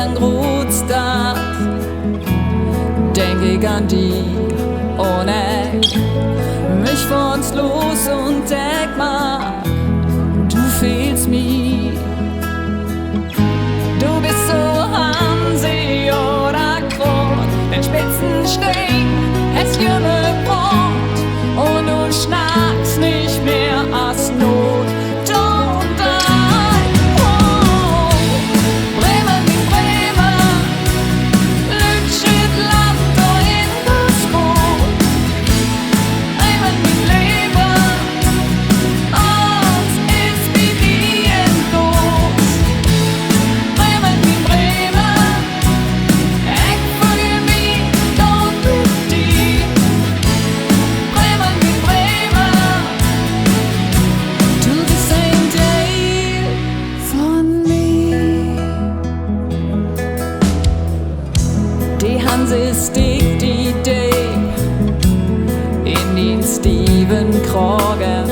an Großtag denk ich an die und ich mich von uns los und denk mal, du fehlst mir. Du bist so Hansi oder Krot, den Spitzen stehen, es junge Brot und du schnackst nicht mehr aus Not. Don't die, oh, Bremen, Bremen, Lütschet, Land, da in das Boot. Bremen, Leben, alles ist wie nie endlos. Bremen, ich fühl mich dort mit dir. Bremen, du bist ein Teil von mir. Die Hanse steckt die Idee in den Steven Kroger.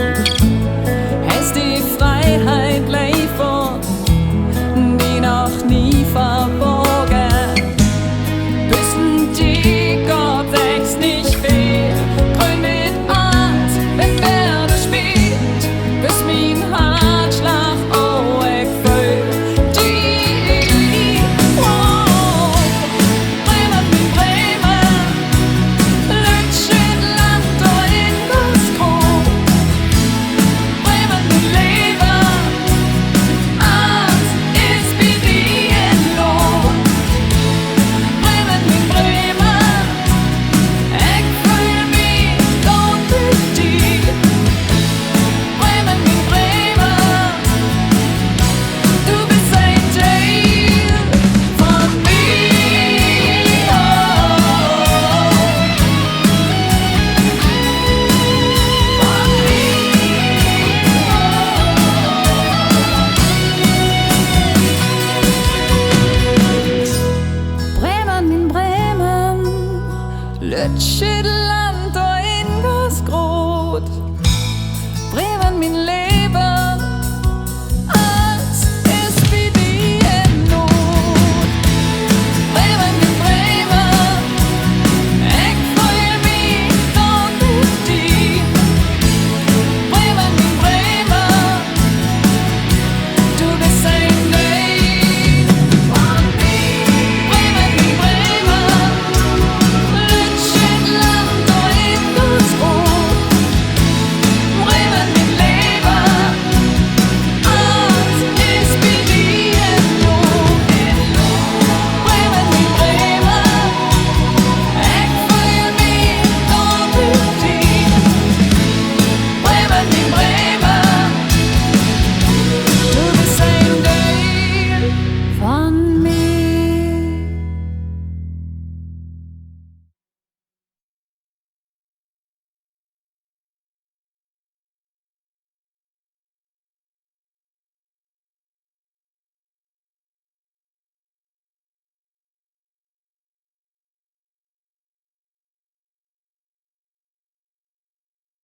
Hast die Freiheit liefert, die noch nie verborgen. Wissen die Gott sechs nicht fehl, gründet Angst, wenn wer du spielt, bis mein Herzschlag oh ich fühl die. Oh, Bremen, Lütschet, Land, da in das Krog. Bremen, Leben, alles ist wie nie endlos. Bremen, ich fühl mich dort mit dir. Bremen, du bist ein Teil von mir. Bremen, Lütschet,